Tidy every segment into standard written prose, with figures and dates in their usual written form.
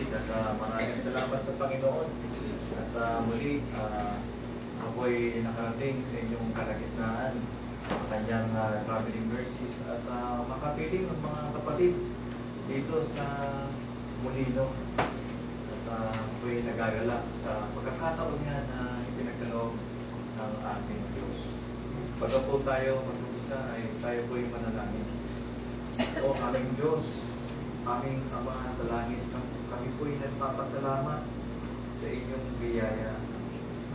At maraming salamat sa Panginoon. At muli, ako'y nakarating sa inyong kalagitnaan sa kanyang traveling mercies at makapiling ng mga kapatid dito sa Molino. At ako'y nagagalak sa pagkakataon niya na ipinagkaloob ng ating Diyos. Baga po tayo mag-umpisa ay tayo po'y manalangin. O aming Diyos, aming Ama sa langit, kami po'y nagpapasalamat sa inyong biyaya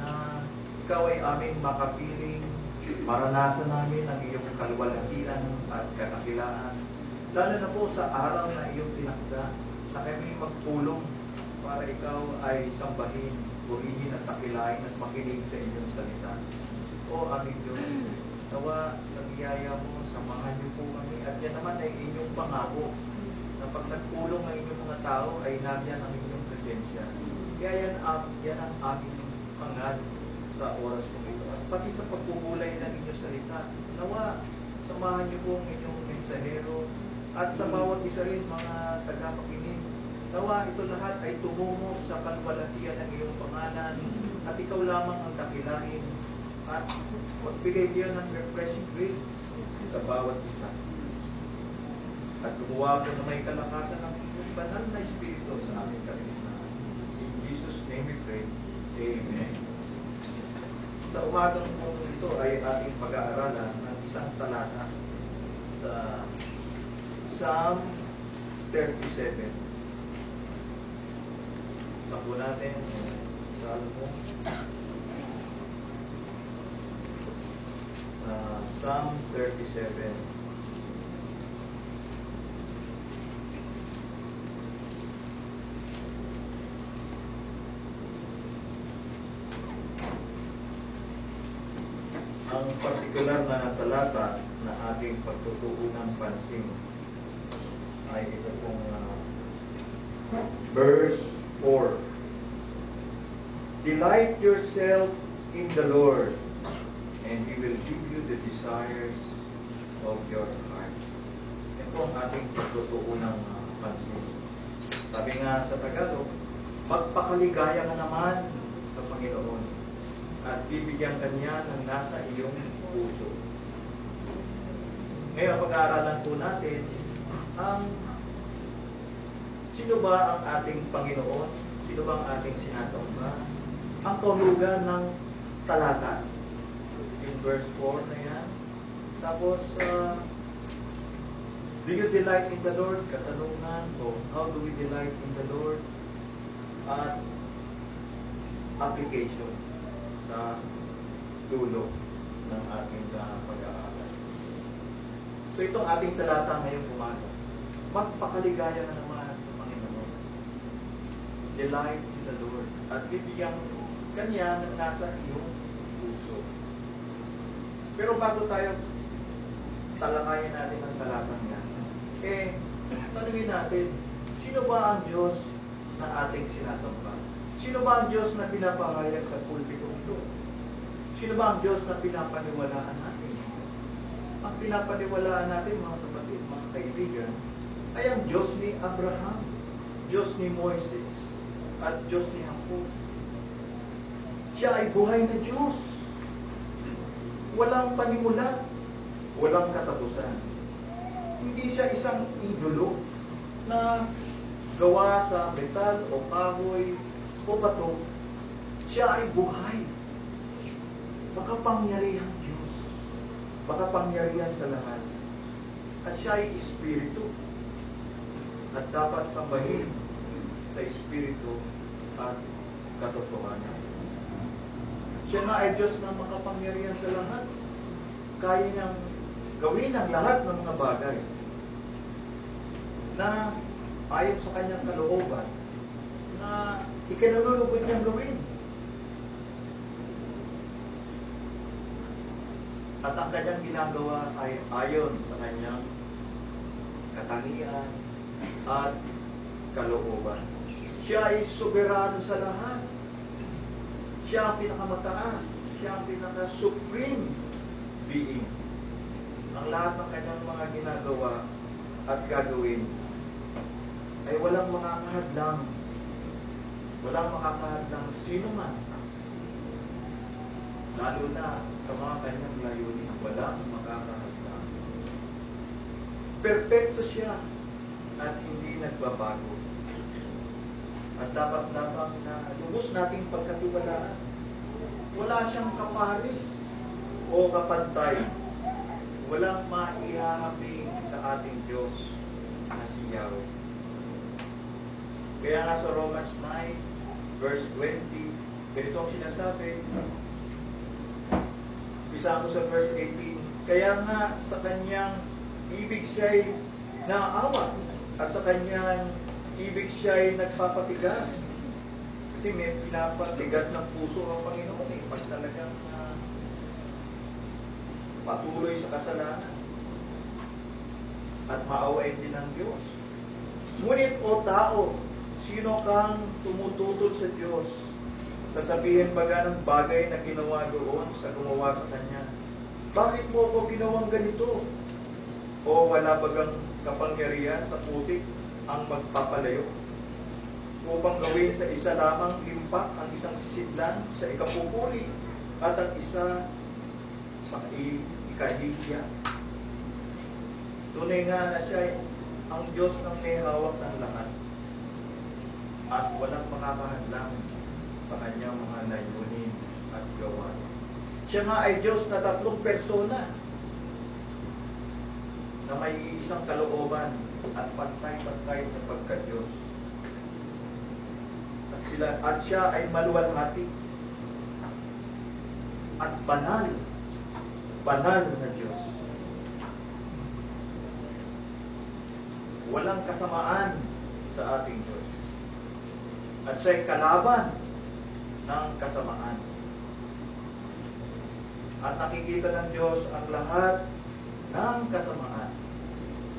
na ikaw ay aming makapiling, maranasan namin ang iyong kaluwalhatian at kakakilaan, lalo na po sa araw na iyong tinakda na kami magpulong para ikaw ay sambahin, purihin at sakilain at makinig sa inyong salita. O aming Diyos, nawa sa biyaya mo, samahan niyo po kami at yan naman ay inyong pangako na pag nagpulong ang inyong mga tao ay nariyan ang inyong presensya. Kaya yan ang aming hangad sa oras kong ito. At pati sa pagpupulay ng inyong salita, nawa, samahan niyo po ang inyong mensahero at sa bawat isa rin mga tagapakinig. Nawa, ito lahat ay tumungo sa kalwalhatian ng iyong pangalan at ikaw lamang ang dakilain at magbigay kayo ng refreshing grace sa bawat isa. At gumawa ko na may kalakasan ng inyong banal na Espiritu sa aming kalinganahan. In Jesus' name we pray. Amen. Sa umagang po ito ay ating pag-aaralan ng isang talata sa Psalm 37. Sa po natin, Salmo. Psalm 37. Ang partikular na talata na ating pagtutuunang pansin ay ito pong verse 4. Delight yourself in the Lord, and He will give you the desires of your heart. Ito ang ating pagtutuunang pansin. Sabi nga sa Tagalog, magpakaligaya ka naman sa Panginoon at bibigyan kanya ng nasa iyong puso. Ngayon, pag-aaralan po natin sino ba ang ating Panginoon? Sino ba ang ating sinasamba? Ang kahulugan ng talata. In verse 4 na yan. Tapos, do you delight in the Lord? Katanungan o how do we delight in the Lord? At application sa dulo ng ating pag-aaral. So itong ating talata ngayong umaga, magpakaligaya na naman sa Panginoon. Delight in the Lord. At bibigyan kanya ng nasa iyong puso. Pero bago tayo talakayin natin ang talatang yan, tanungin natin, sino ba ang Diyos na ating sinasamba? Sino ba ang Diyos na pinapahayag sa pulpito ito? Sino ba ang Diyos na pinapaniwalaan natin? Ang pinapaniwalaan natin, mga kapatid, mga kaibigan, ay ang Diyos ni Abraham, Diyos ni Moises, at Diyos ni Jacob. Siya ay buhay na Diyos. Walang panimulat, walang katapusan. Hindi siya isang idolo na gawa sa metal o kahoy o bato. Siya ay buhay. Makapangyarihang Diyos. Makapangyarihan sa lahat. At siya ay Espiritu. At dapat sambahin sa Espiritu at katotohanan. Siya nga ay Diyos na makapangyarihan sa lahat. Kaya niyang gawin ang lahat ng mga bagay na ayon sa kanyang kalooban na ikinalulugod niyang gawin. At ang kanyang ginagawa ay ayon sa kanyang katangian at kalooban. Siya ay soberano sa lahat. Siya ang pinakamataas. Siya ang pinaka-supreme being. Ang lahat ng kanyang mga ginagawa at gagawin ay walang makakahadlang Walang makakahadlang sino man. Lalo na sa mga kanyang layunin, walang makakahadlang. Perpekto siya at hindi nagbabago. At dapat lamang na lubos nating pagkatiwalaan. Wala siyang kaparis o kapantay. Walang maihahambing sa ating Diyos na si Yahweh. Kaya nga sa Romans 9, verse 20, ganito ang sinasabi. Bisa ko sa verse 18, kaya nga sa kanyang ibig siya'y naaawa at sa kanyang ibig siya'y nagpapatigas. Kasi may pinapatigas ng puso ang Panginoon pag talagang patuloy sa kasalanan at maawain din ng Diyos. Ngunit o tao, sino kang tumututol sa Diyos? Sasabihin baga ng bagay na ginawa doon sa gumawa sa Kanya. Bakit mo ako ginawang ganito? O wala bagang kapangyarihan sa putik ang magpapalayo? Upang gawin sa isa lamang limpak ang isang sisidlan sa ikapupuli at ang isa sa ikahigya. Tunay nga na siya ang Diyos ng may hawak ng lahat at walang makakahadlang sa kanyang mga layunin at gawain. Siya nga ay Diyos na tatlong persona na may isang kalooban at pantay-pantay sa pagka-Diyos. At siya ay maluwalhati at banal na Diyos. Walang kasamaan sa ating Diyos. At siya'y kalaban ng kasamaan. At nakikita ng Diyos ang lahat ng kasamaan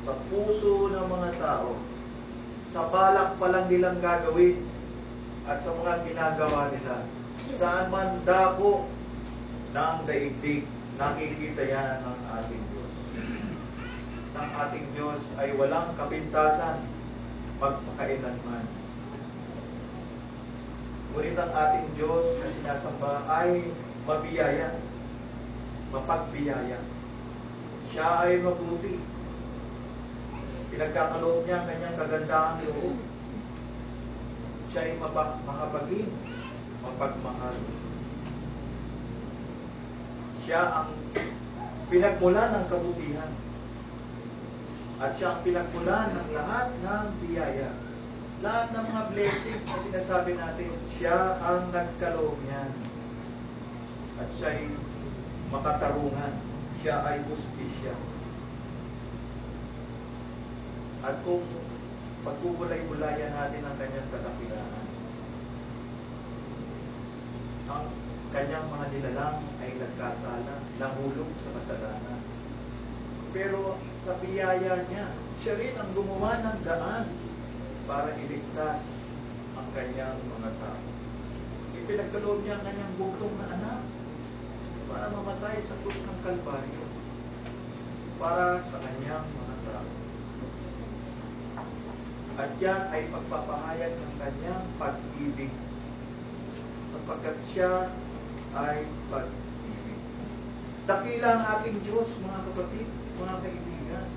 sa puso ng mga tao, sa balak pa lang nilang gagawin at sa mga ginagawa nila. Saan man dako ng daigdig, nakikita yan ng ating Diyos. Ang ating Diyos ay walang kapintasan magpakailanman. Ngunit ang ating Diyos na sinasamba ay mabiyaya, mapagbiyaya. Siya ay mabuti. Pinagkakaloob niya ang kanyang kagandahang loob. Siya ay mahabagin, mapagmahal. Siya ang pinagmulan ng kabutihan. At siya ang pinagmulan ng lahat ng biyaya. Lahat ng mga blessings na sinasabi natin, siya ang nagkaloob niyan. At siya ay makatarungan. Siya ay justisya. At kung pagkubulay-bulayan natin ang kanyang kadakilaan, ang kanyang mga nilalang ay nagkasala, nahulog sa kasalanan. Pero sa biyaya niya, siya rin ang gumawa ng daan para iligtas ang kanyang mga tao. Ipinagkaloob niya ang kanyang bugtong na anak para mamatay sa krus ng Kalbaryo para sa kanyang mga tao. At yan ay pagpapahayag ng kanyang pag-ibig sapagkat siya ay pag-ibig. Dakila ang ating Diyos, mga kapatid, mga kaibigan.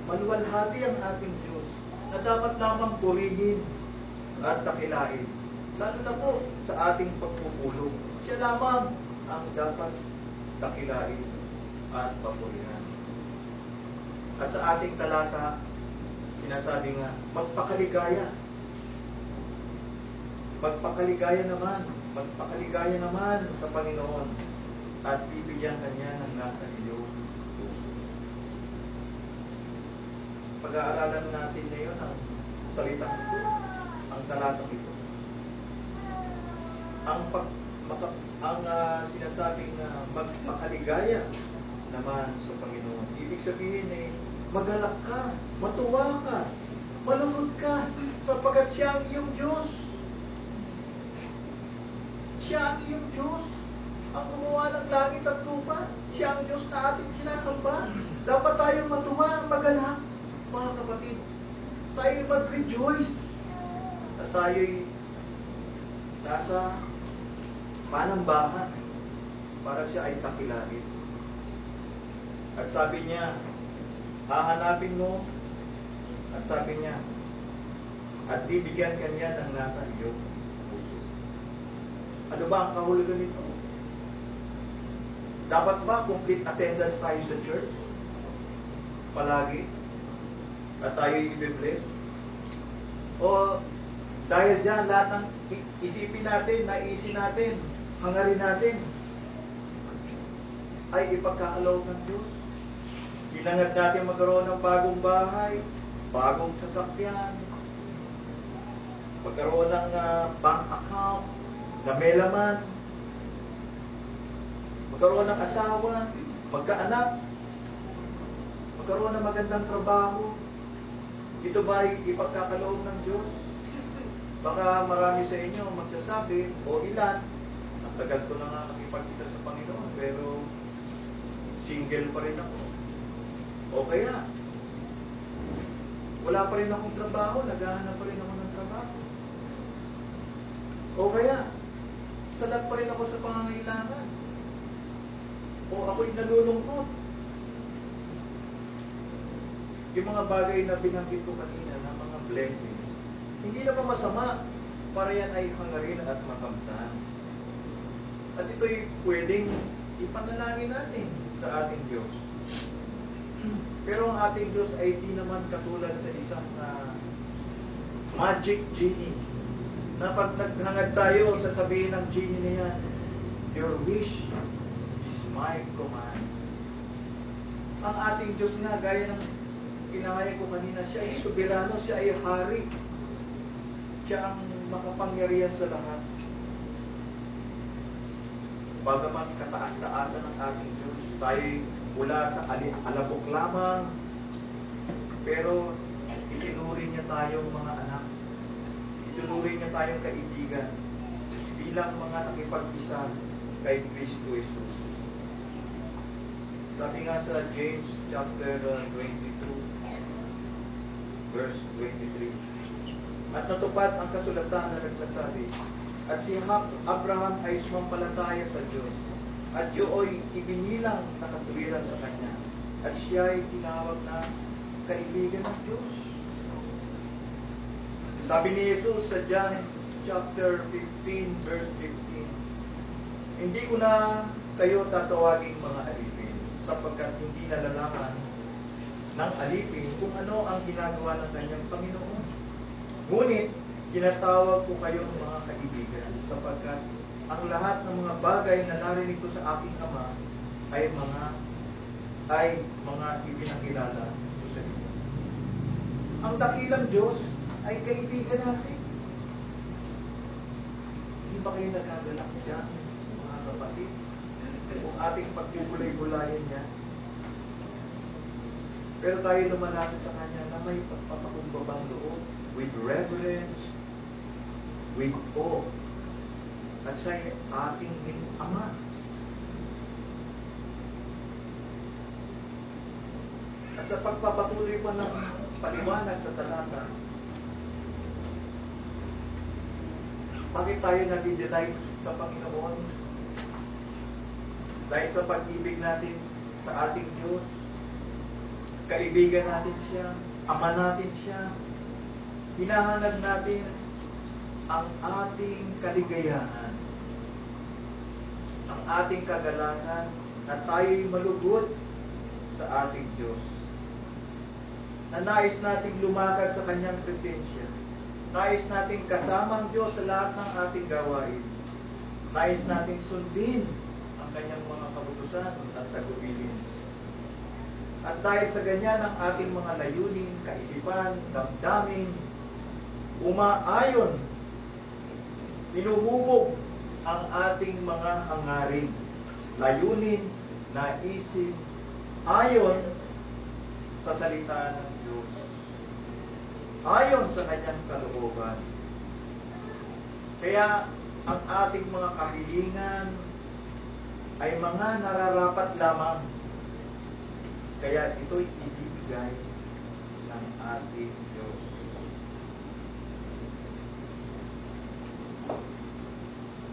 Maluwalhati ang ating Diyos na dapat lamang purihin at dakilain. Lalo na po sa ating pagpupulong. Siya lamang ang dapat dakilain at papurihan. At sa ating talata, sinasabi nga, magpakaligaya. Magpakaligaya naman sa Panginoon at bibigyan Kanya ng nasa iyong puso. Pag-aaralan natin ngayon ang salitang ito, ang talatang ito. Ang sinasabing magpakaligaya naman sa Panginoon. Ibig sabihin magalak ka, matuwa ka, malungkot ka, sapagkat siya ang iyong Diyos. Siya ang iyong Diyos. Ang gumawa ng langit at lupa. Siya ang Diyos na ating sinasamba. Dapat tayong matuwa, magalak, mga kapatid. Tayo mag-rejoice. At tayo'y nasa panambahan para siya ay takilarin. At sabi niya, hahanapin mo, at sabi niya, at bibigyan ka niya ng nasa iyong puso. Ano ba ang kahulugan nito? Dapat ba complete attendance tayo sa church? Palagi? At tayo i-bless? O dahil dyan, lahat ng isipin natin, naisin natin, hangarin natin, ay ipagkakaloob ng Diyos. Hinangad natin magkaroon ng bagong bahay, bagong sasakyan, magkaroon ng bank account na may laman, magkaroon ng asawa, magkaanak, magkaroon ng magandang trabaho. Ito ba ay ipagkakaloob ng Diyos? Baka marami sa inyo magsasabi, o ilan, ang tagal ko na nga nakipag-isa sa Panginoon, pero single pa rin ako. O kaya, wala pa rin akong trabaho, naghahanap pa rin ako ng trabaho. O kaya, salat pa rin ako sa pangangailangan. O ako'y nalulungkot. Yung mga bagay na binanggit ko kanina, na mga blessings, hindi naman masama para yan ay hangarin at makamtan. At ito'y pwedeng ipanalangin natin sa ating Diyos. Pero ang ating Diyos ay di naman katulad sa isang magic genie na pag naghangad tayo, sasabihin ng genie niya, your wish is my command. Ang ating Diyos nga, gaya ng kinahaya ko kanina, siya ay soberano, siya ay hari. Siya ang makapangyarihan sa lahat. Bagaman kataas-taasan ng ating Diyos, tayo mula sa alabok lamang, pero itinuring niya tayong mga anak. Itinuring niya tayong kaibigan bilang mga nakipag-isa kay Kristo Jesus. Sabi nga sa James chapter 22, verse 23, at natupad ang kasulatan na nagsasabi, at si Abraham ay sumampalataya sa Diyos, at yooy ibinilang na katuwiran sa kanya, at siya ay tinawag na kaibigan ng Diyos. Sabi ni Jesus sa John chapter 15, verse 15, hindi ko na kayo tatawaging mga alipin, sapagkat hindi nalalaman ng alipin kung ano ang ginagawa ng kanyang Panginoon. Ngunit, tinatawag ko kayong mga kaibigan, sapagkat ang lahat ng mga bagay na narinig ko sa aking Ama ay mga ipinakilala ko sa inyo. Ang dakilang Diyos ay kaibigan natin. Hindi ba kayo nagagalak dyan, mga kapatid? Kung ating pagbubulay-bulayan niya. Pero tayo lumalapit sa Kanya na may pagpapakumbabang loob, with reverence, with awe. At siya'y ating Ama. At sa pagpapatuloy pa ng paliwanag sa talata, bakit tayo nadi-delight sa Panginoon? Dahil sa pag-ibig natin sa ating Diyos, kaibigan natin siya, Ama natin siya, hinahanap natin ang ating kaligayahan, ang ating kagalangan, na tayo'y malugod sa ating Diyos. Na nais nating lumakad sa Kanyang presensya. Nais nating kasama ang Diyos sa lahat ng ating gawain. Nais nating sundin ang Kanyang mga kautusan at tagubilin. At dahil sa ganyan ang ating mga layunin, kaisipan, damdamin, umaayon, inuhubog ang ating mga hangarin, layunin, naisip, ayon sa salita ng Diyos, ayon sa Kanyang kalooban. Kaya ang ating mga kahilingan ay mga nararapat lamang. Kaya ito'y ibibigay ng ating Diyos.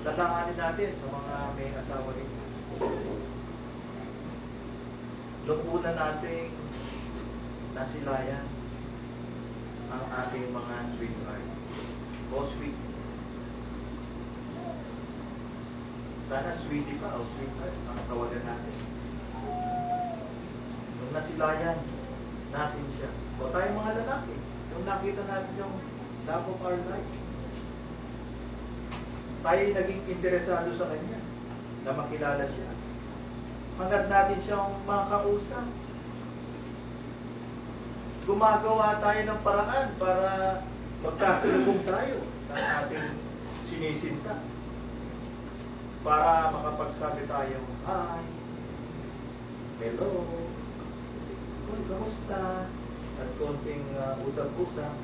Tatanganin natin sa mga may asawa rin. Lukunan natin nasilayan ang ating mga sweetheart o sweet. Sana sweetie pa o sweetheart ang tawagan natin. Nung nasilayan natin siya. O tayong mga lalaki, nung nakita natin yung love of our life, tayo naging interesado sa kanya na makilala siya. Hanggat natin siyang makausap. Gumagawa tayo ng paraan para magkasalubong tayo ng ating sinisinta. Para makapagsabi tayo, hi, hello, kamusta, at konting usap-usap.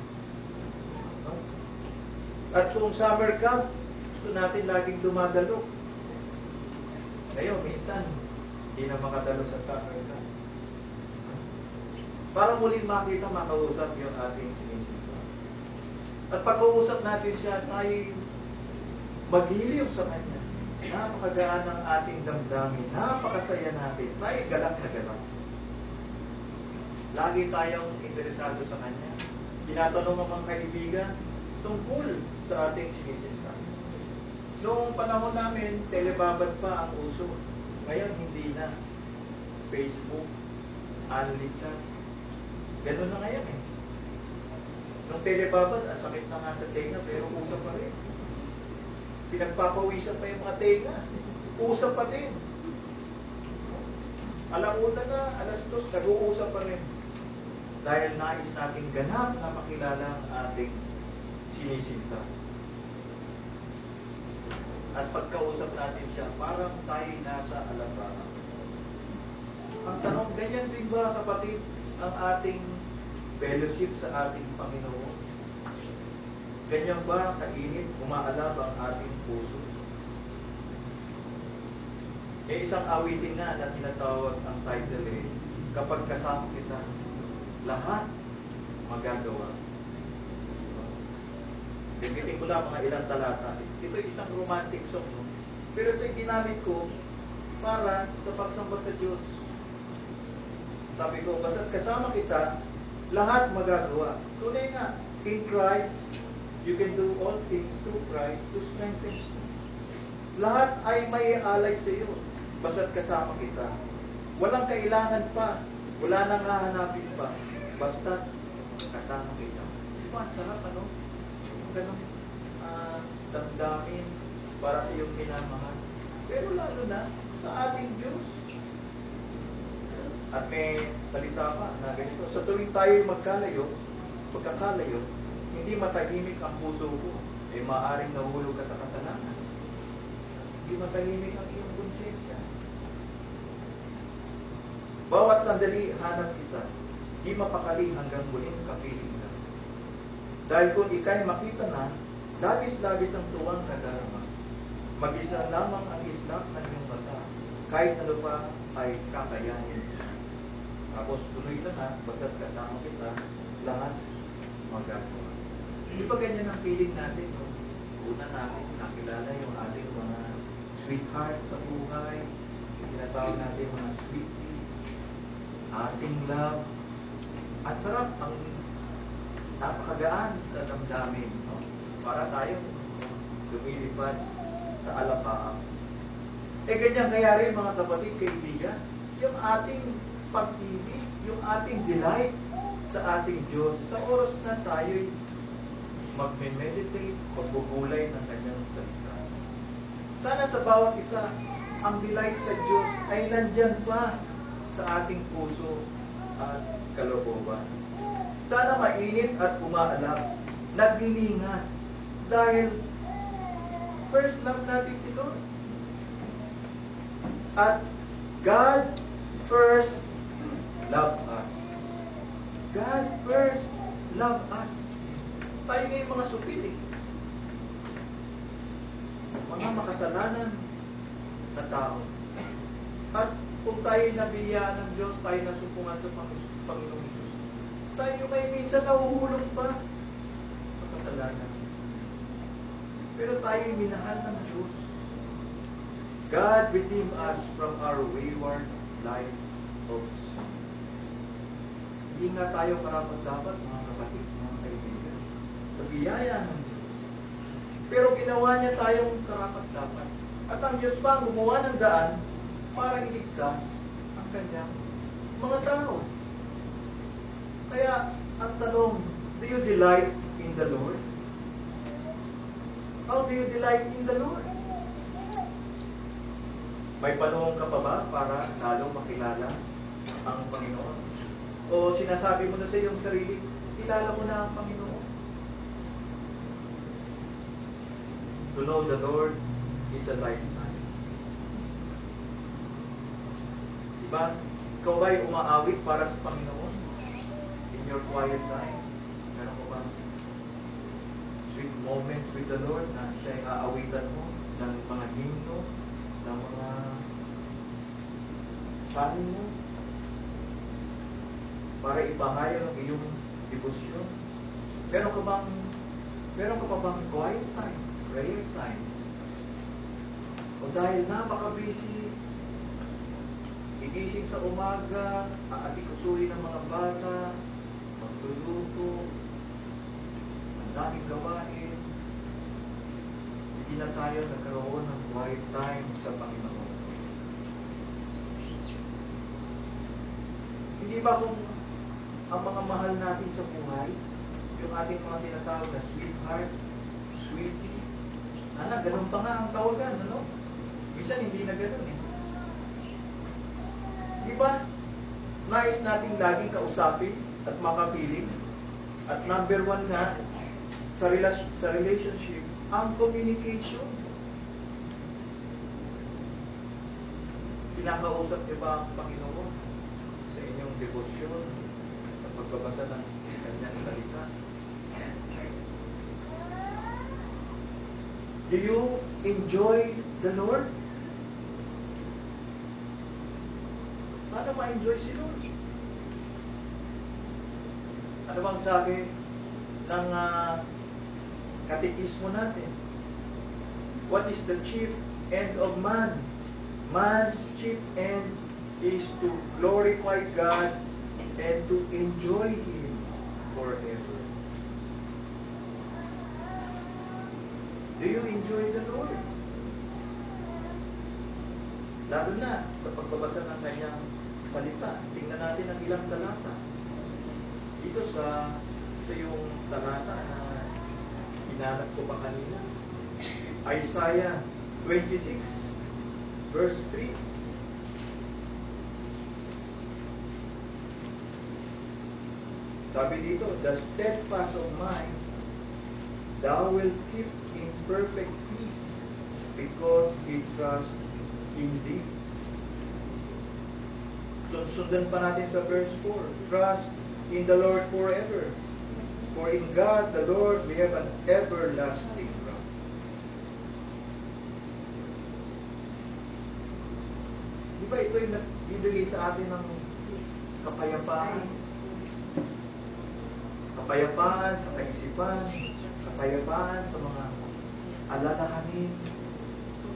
At kung summer camp, gusto natin laging dumadalo. Ngayon, minsan, hindi na makadalo sa summer camp. Para muling makita, makausap yung ating sinisinta. At pag-uusap natin siya, tayo maghiliw sa kanya. Napakagaan ng ating damdamin. Napakasaya natin. Tayo galak na galak. Lagi tayong interesado sa kanya. Tinatanong ang mga kaibigan tungkol sa ating sinisinta. Noong panahon namin, telebabad pa ang uso. Ngayon, hindi na. Facebook, only chat. Ganun na ngayon eh. Nung telebabad, ang sakit na nga sa tenga, pero usap pa rin. Pinagpapawisan pa yung mga tenga. Usap pa din. Alauna na, alas 2, nag-uusap pa rin. Dahil nais nating ganap na makilala ang ating sinisinta. At pagkausap natin siya, parang tayo nasa alabahan. Ang tanong, ganyan din ba kapatid ang ating fellowship sa ating Panginoon? Ganyan ba kainit, umaalab ang ating puso? May isang awitin nga na tinatawag ang title eh, kapag kasama kita, lahat magagawa. Bigyan ko lang mga ilang talata. Ito ay isang romantic song, no? Pero ito ay ginamit ko para sa pagsamba sa Diyos. Sabi ko, basta't kasama kita, lahat magagawa. Tunay nga, in Christ, you can do all things through Christ who strengthens you. Lahat ay may alay sa iyo, basta't kasama kita. Walang kailangan pa, wala nang hahanapin pa, basta't kasama kita. Diba, sarap ano? Ganong damdamin para sa iyong minamahal. Pero lalo na sa ating Diyos. At may salita pa na ganito, sa tuwing tayo magkakalayo, hindi matahimik ang puso ko, eh maaaring nahulog ka sa kasalanan. Hindi matahimik ang iyong konsensya. Bawat sandali, hanap kita. Di mapakali hanggang muling kapiling ka. Dahil kung ika'y makita na, labis-labis ang tuwang nadarama. Mag-isa lamang ang islap ng iyong mata. Kahit ano pa ay kakayanin. Tapos tuloy na nga, basta't kasama kita, lahat magagawa. Hindi ba ganyan ang feeling natin? No? Una natin, nakilala yung ating mga sweetheart sa buhay, tinatawag natin mga sweetie, ating love, at sarap ang napakagaan sa damdamin, no? Para tayo lumilipad sa alapaang. Ganyan kaya rin mga kapatid, kaibigan, yung ating pag-ibig, yung ating delight sa ating Diyos, sa oras na tayo'y magme-meditate, pagbubulay ng kanyang salita. Sana sa bawat isa, ang delight sa Diyos ay nandyan pa sa ating puso at kalooban. Sana mainit at umaalab, naglilingas, dahil first love natin si Lord. At God first loved us. God first loved us. Tayo ngayon mga supil eh. Mga makasalanan na tao. At kung tayo nabiyaan ng Diyos, tayo nasumpungan sa Panginoong Hesus, tayo may minsan nahuhulog pa sa kasalanan. Pero tayo'y minahal ng Diyos. God redeemed us from our wayward life of sin. Hindi nga tayo karapat-dapat, mga kapatid, mga kaibigan, sa biyaya ng Diyos. Pero ginawa niya tayong karapat-dapat. At ang Diyos pa ang gumawa ng daan para iligtas ang kanyang mga tao. Kaya, ang tanong, do you delight in the Lord? How do you delight in the Lord? May panahon ka pa ba para lalo makilala ang Panginoon? O sinasabi mo na sa iyong sarili, kilala mo na ang Panginoon? To know the Lord is a lifetime. Diba? Ikaw ba'y umaawit para sa Panginoon? In your quiet time? Meron ko ba sweet moments with the Lord na siya'y aawitan mo ng mga himno, ng mga salin mo para ipahayag ang iyong debosyon? Meron ka pa bang quiet time, prayer time? O dahil napaka-busy, igising sa umaga, aasikusuhin ng mga bata, magluluto, ang daming gawain, hindi na tayo nagkaroon ng quiet time sa Panginoon. Hindi ba kung ang mga mahal natin sa buhay, yung ating mga tinatawag na sweetheart, sweetie, ganun pa nga ang tawagan, ano? Minsan hindi na ganun eh. Di ba? Nais nating laging kausapin at makapiling. At number 1 nga, sa relationship, ang communication. Kinakausap niyo ba ang Panginoon sa inyong debosyon, sa pagbabasa ng kanyang salita? Do you enjoy the Lord? Paano ma-enjoy si Lord? Ano bang sabi ng katekismo natin? What is the chief end of man? Man's chief end is to glorify God and to enjoy Him forever. Do you enjoy the Lord? Lalo na sa pagbabasa ng kanyang salita. Tingnan natin ang ilang talata. Dito sa yung talata na hinanap ko pa kanina. Isaiah 26 verse 3. Sabi dito, the steadfast of mind thou wilt keep in perfect peace because he trusts in thee. So, sundan pa natin sa verse 4. Trust in the Lord forever. For in God, the Lord, we have an everlasting rock. Di ba ito yung nagbibigay sa atin ng kapayapaan? Kapayapaan sa kaisipan, kapayapaan sa mga alalahanin,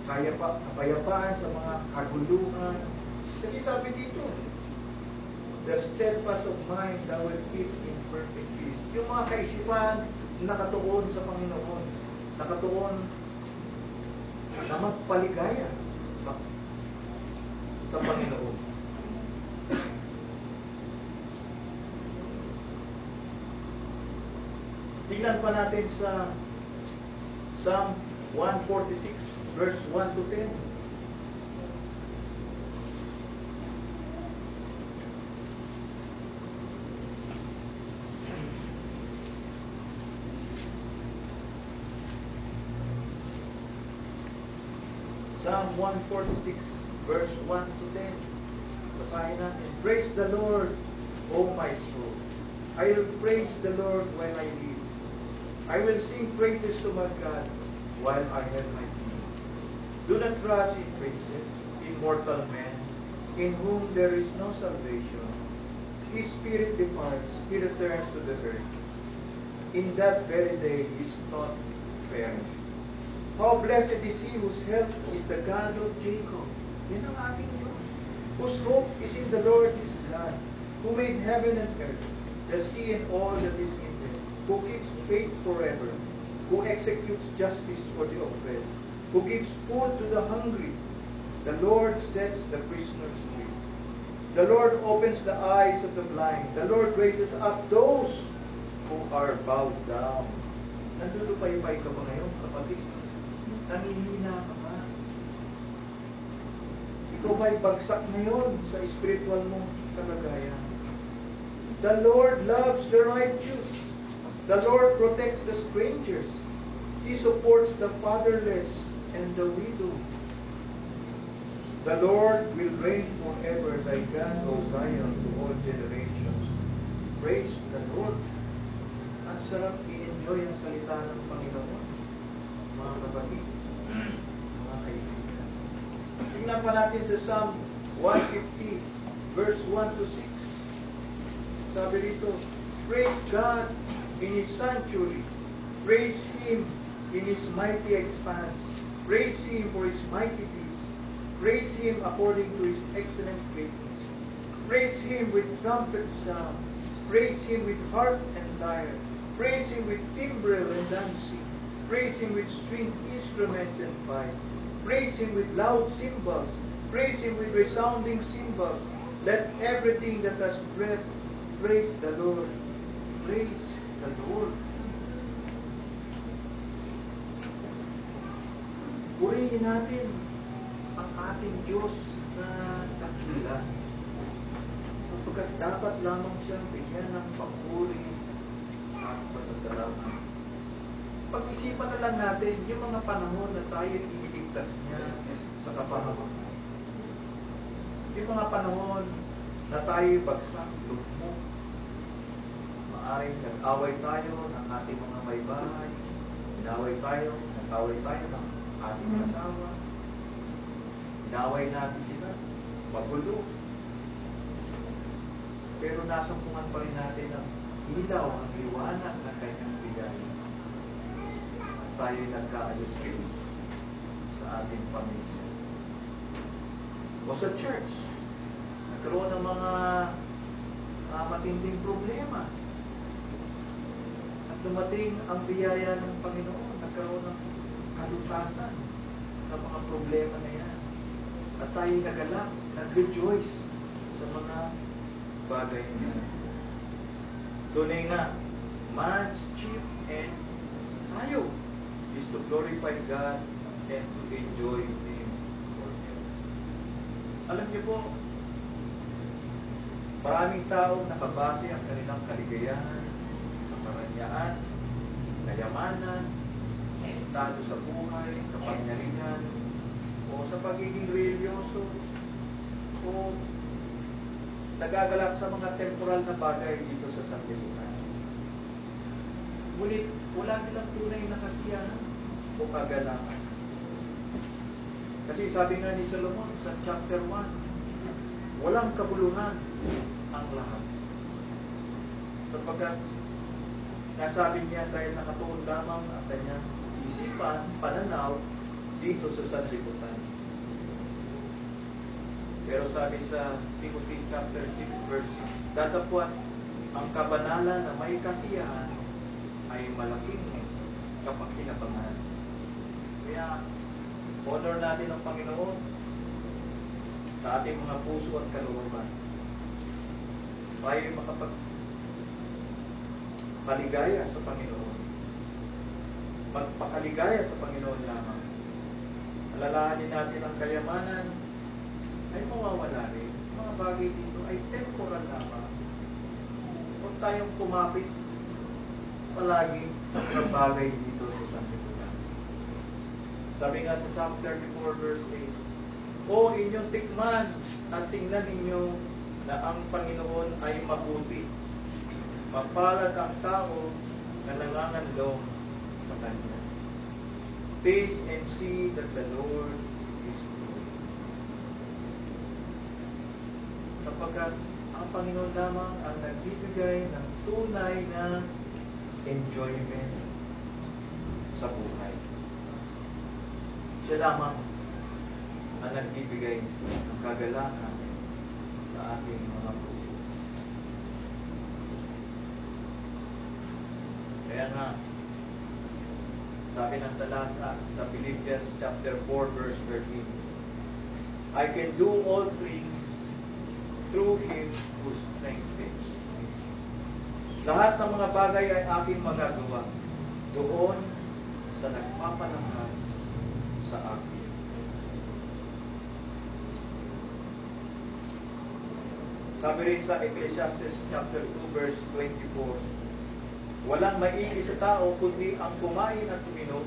kapayapaan sa mga kaguluhan. Kasi sabi dito, the steadfast of mind thou will keep in perfect peace. Yung mga kaisipan nakatuon sa Panginoon, nakatuon na magpaligaya sa Panginoon. Tingnan pa natin sa Psalm 146 verse 1 to 10. Psalm 146 verse 1 to 10. Basahin natin. Praise the Lord, O my soul. I will praise the Lord when I live. I will sing praises to my God while I have my being. Do not trust in princes, in mortal men, in whom there is no salvation. His spirit departs, he returns to the earth. In that very day his thought perishes. How blessed is He whose help is the God of Jacob. Yan ang ating Diyos. Whose hope is in the Lord His God, who made heaven and earth, the sea and all that is in them, who keeps faith forever, who executes justice for the oppressed, who gives food to the hungry. The Lord sets the prisoners free. The Lord opens the eyes of the blind. The Lord raises up those who are bowed down. Nandulupay-pay ka ba ngayon, kapatid? Nangihina ka ba? Ikaw ba'y bagsak ngayon sa spiritual mong kalagayan? The Lord loves the righteous. The Lord protects the strangers. He supports the fatherless and the widow. The Lord will reign forever, thy God, O Zion, to all generations. Praise the Lord. Ang sarap i-enjoy ang salita ng Panginoon, mga kapatid, mga kaibigan. Tingnan pa natin sa Psalm 150, verse 1 to 6. Sabi rito, praise God in His sanctuary. Praise Him in His mighty expanse. Praise Him for His mighty deeds. Praise Him according to His excellent greatness. Praise Him with trumpet sound. Praise Him with harp and lyre. Praise Him with timbrel and dancing. Praise Him with stringed instruments and pipe. Praise Him with loud cymbals. Praise Him with resounding cymbals. Let everything that has breath praise the Lord. Praise the Lord. Purihin natin ang ating Diyos na dakila, sapagkat dapat lamang siyang bigyan ng papuri at pasasalamat. Pag-isipan na lang natin yung mga panahon na tayo iniligtas niya sa kapahamakan. Yung mga panahon na tayo bagsak, lugmok. Maaring nag-away tayo ng ating mga may bahay. Nag-away tayo ng ating asawa. Inaway natin sila. Magulo. Pero nasumpungan pa rin natin ang ilaw, ang liwanag na kanyang bigay. At tayo'y nagkaayos-ayos sa ating pamilya. O sa church, nagkaroon ng mga matinding problema. At dumating ang biyaya ng Panginoon, nagkaroon ng kalutasan sa mga problema na yan. At tayo nagalak, nag-rejoice sa mga bagay na yan. Tunay nga, man's chief end tayo is to glorify God and to enjoy Him forever. Alam niyo po, maraming tao nakabase ang kanilang kaligayahan sa karanyaan, kayamanan, estado sa buhay, kapangyarihan, o sa pagiging religyoso, o nagagalak sa mga temporal na bagay dito sa sanlibutan. Ngunit wala silang tunay na kasiyahan o kagalakan. Kasi sabi nga ni Solomon sa chapter 1, walang kabuluhan ang lahat. Sapagkat nasabi niya dahil nakatuon lamang ang kanyang isipan, pananaw dito sa sanlibutan. Pero sabi sa Timothy chapter 6 verse 6, datapwat ang kabanalan na may kasiyahan ay malaking kapakinabangan. Kaya honor natin ang Panginoon sa ating mga puso at kalooban. Tayo makapagpaligaya sa Panginoon. Magpakaligaya sa Panginoon lamang. Alalahanin natin ang kayamanan ay mawawala rin. Mga bagay dito ay temporal lamang. Huwag tayong kumapit palagi sa mga bagay dito sa sanlibutan. Sabi nga sa Psalm 34 verse 8, O inyong tikman at tingnan ninyo na ang Panginoon ay mabuti. Mapalad ang tao na nanganganlong sa Kanya. Taste and see that the Lord is good. Sapagkat ang Panginoon lamang ang nagbibigay ng tunay na enjoyment sa buhay. Siya lamang ang nagbibigay ng kagalakan sa ating mga puso. Kaya nga, sabi ng talasa sa Philippians chapter 4 verse 13, I can do all things through Him who strengthens me. Lahat ng mga bagay ay aking magagawa doon sa nagpapalakas sa akin. Sabi rin sa Ecclesiastes chapter 2 verse 24, walang maigi sa tao kundi ang kumain at uminom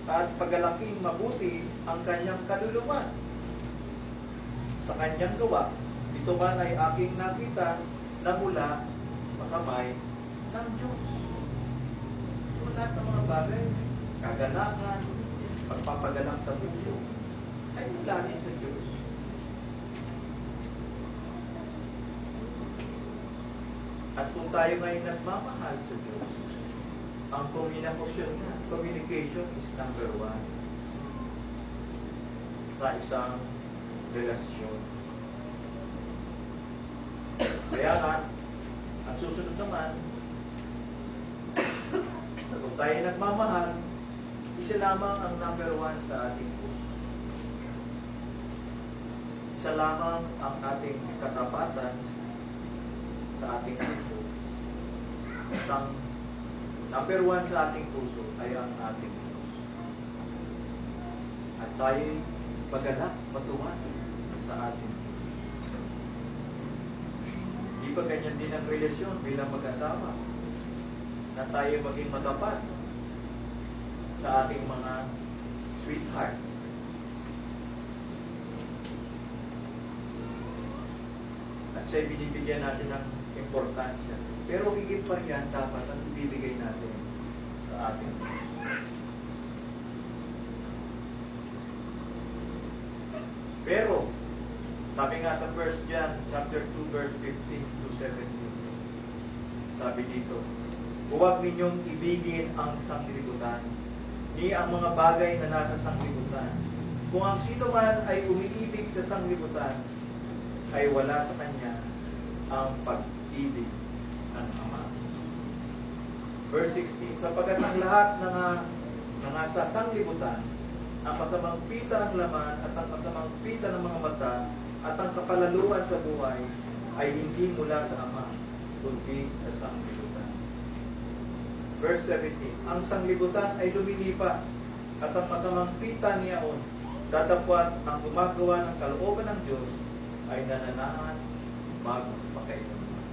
at pagalaking mabuti ang kanyang kaluluwa. Sa kanyang gawa, ito man ay aking nakita na mula sa kamay ng Diyos. So, lahat ng mga bagay, kagalakan, pagpapagalak sa puso, ay mula rin sa Diyos. At kung tayo ngayon nagmamahal sa Diyos, ang communication is number 1 sa isang relasyon. Kaya nga, ang susunod naman, kung tayo nagmamahal, isa lamang ang number 1 sa ating puso. Isa lamang ang ating katapatan sa ating puso. Ang number 1 sa ating puso ay ang ating Diyos. At tayo'y magalak, matuwa sa ating Diyos. Di ba ganyan din ang relasyon bilang mag-asawa? Na tayo maging matapat sa ating mga sweetheart. At siya'y binibigyan natin ng importansya. Pero higit pa riyan, dapat ang ibibigay natin sa ating Diyos. Pero, sabi nga sa 1 John chapter 2 verse 15 to 17, sabi dito, huwag ninyong ibigin ang sanglibutan, ni ang mga bagay na nasa sanglibutan. Kung ang sino man ay umiibig sa sanglibutan, ay wala sa kanya ang pag-ibig ng Ama. Verse 16, sapagkat ang lahat ng nasa sanglibutan, ang masamang pita ng laman at ang masamang pita ng mga mata at ang kapalaluan sa buhay ay hindi mula sa Ama, kundi sa sanglibutan. Verse 17, ang sanglibutan ay lumilipas at ang masamang pita niyaon, datapwat ang gumagawa ng kalooban ng Diyos ay nananahan magpakailanman.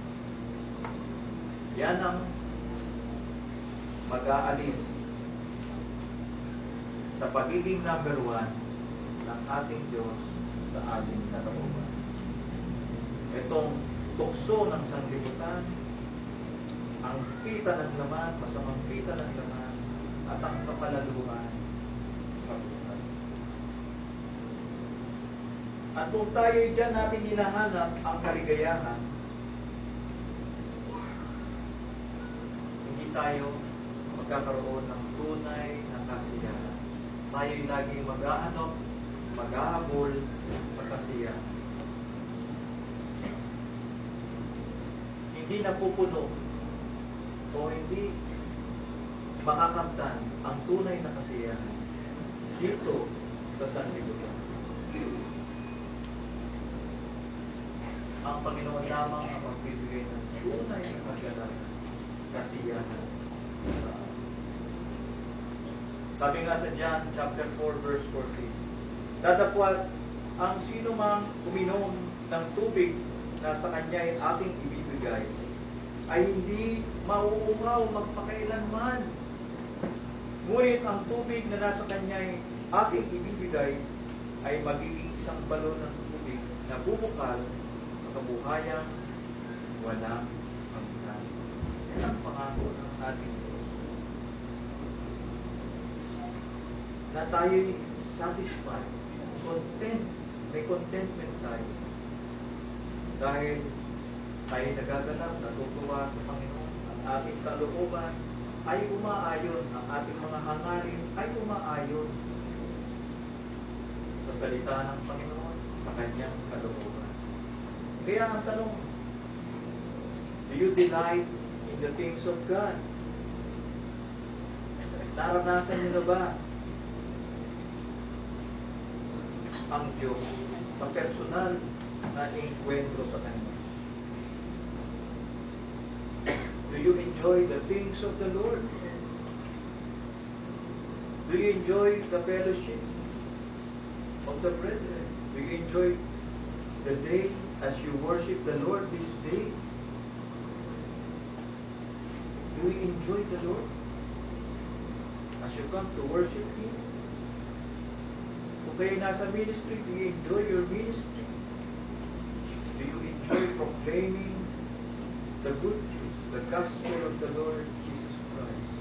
Yan ang mag-aalis sa pagiging number 1 ng ating Diyos sa ating kalooban. Itong tukso ng sanglibutan, ang pita ng laman, masamang pita ng laman, at ang kapalaluan sa buhay. At kung tayo dyan natin hinahanap ang kaligayahan, hindi tayo magkakaroon ng tunay na kasiyahan. Tayo'y laging mag-aanok, mag-ahabol sa kasiyahan. Hindi napupuno o hindi makakamtan ang tunay na kasiyahan dito sa sanlibutan. Ang Panginoon lamang ang magbibigay ng tunay na kagalakan, kasiyahan sa atin. Sabi nga sa John chapter 4 verse 14, datapwat ang sino mang uminom ng tubig na sa kanya ay ating ibibigay ay hindi mauuhaw magpakailanman. Ngunit ang tubig na nasa kanya ay ating ibibigay ay magiging isang balon ng tubig na bubukal sa kabuhayang walang hanggan. Yan ang pangako ng ating Diyos. Na tayo'y satisfied, content, may contentment tayo. Dahil tayo nagagalak, natutuwa sa Panginoon, ang ating kalooban ay umaayon, ang ating mga hangarin ay umaayon sa salita ng Panginoon, sa kanyang kalooban. Kaya ang tanong, do you delight in the things of God? Naranasan niyo na ba ang Diyos sa personal na enkwentro sa Kanya? Do you enjoy the things of the Lord? Do you enjoy the fellowship of the brethren? Do you enjoy the day as you worship the Lord this day? Do you enjoy the Lord as you come to worship Him? Kung kayo nasa ministry, do you enjoy your ministry? Do you enjoy proclaiming the good news, the gospel of the Lord Jesus Christ?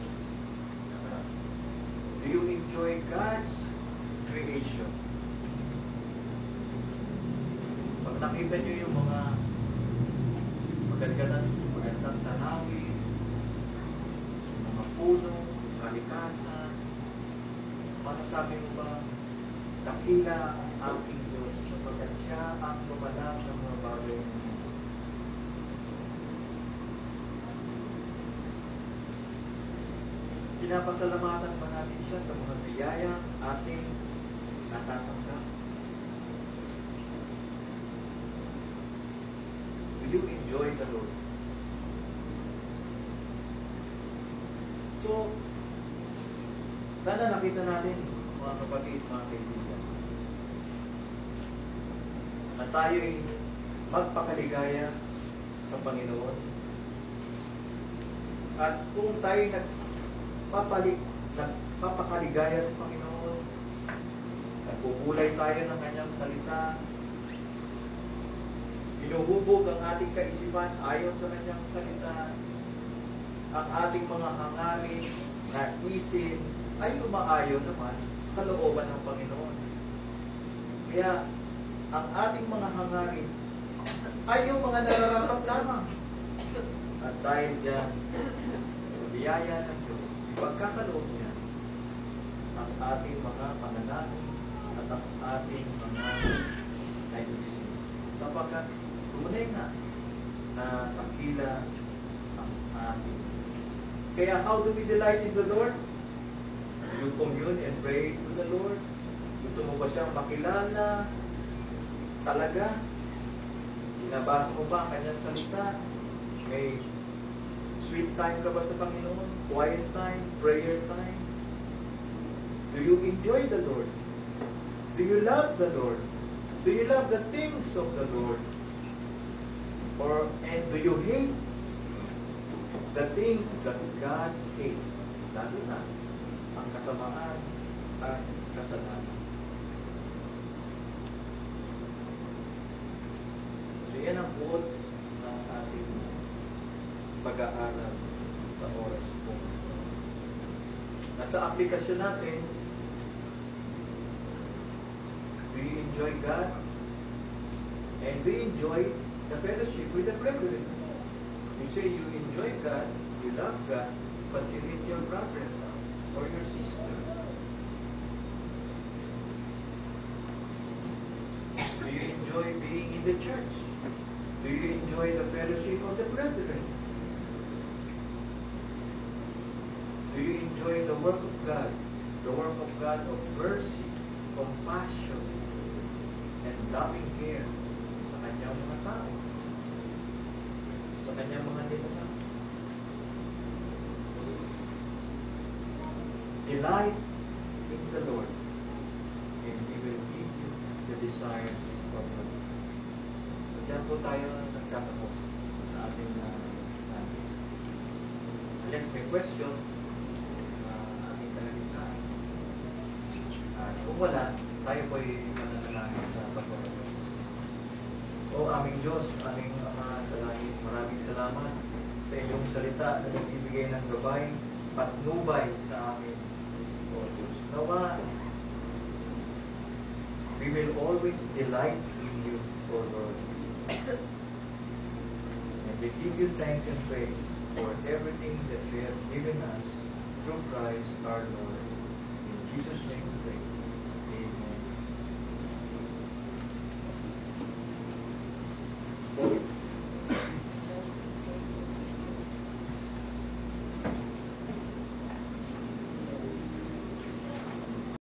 Do you enjoy God's creation? Pag nakita niyo yung mga magandang tanawin, mga puno, kalikasan, masasabi mo ba, dakila ang aking Diyos sapagkat siya ang lumanap ng mga bagay ng mundo. Pinapasalamatan ba natin siya sa mga biyaya ating natatanggap? Do you enjoy the Lord? So, sana nakita natin, mga kapatid, mga kaibigan, na tayo'y magpakaligaya sa Panginoon. At kung tayo'y nagpapakaligaya sa Panginoon, nagpupulay tayo ng Kanyang salita, hinuhubog ang ating kaisipan ayon sa Kanyang salita, ang ating mga hangarin na isip ay umaayon naman sa kalooban ng Panginoon. Kaya, ang ating mga hangarin ay yung mga nararapat lamang. At dahil dyan, sa biyaya ng Diyos, pagkakaloob niya, ang ating mga panalangin at ang ating mga naisip. Sapagkat tunay na dakila ang ating. Kaya how do we delight in the Lord? You commune and pray to the Lord. Gusto mo ba siyang makilala? Talaga? Binabasa mo ba ang kanyang salita? May sweet time ka ba sa Panginoon? Quiet time? Prayer time? Do you enjoy the Lord? Do you love the Lord? Do you love the things of the Lord? And do you hate the things that God hates? Lalo na ang kasamaan at kasalanan. So yan ang buod ng ating pag-aaral sa oras po. At sa aplikasyon natin, do you enjoy God? And do you enjoy the fellowship with the brethren? You say you enjoy God, you love God, but you hate your brother or your sister. Do you enjoy being in the church? Do you enjoy the fellowship of the brethren? Do you enjoy the work of God? The work of God of mercy, compassion, and loving care sa kanyang mga tao, sa kanyang mga nilalang. Delight in the Lord, and He will give you the desires of your heart. So, dyan po tayo nagtatapos sa ating Sundays. Unless may question, ating talagitnaan. At kung wala, tayo po ay mananalangin sa pagpapagod. O aming Diyos, aming Ama sa langit, maraming salamat sa inyong salita na nagbibigay ng gabay, patnubay sa amin. O Diyos, nawa, we will always delight in you, O Lord. And we give you thanks and praise for everything that you have given us through Christ our Lord.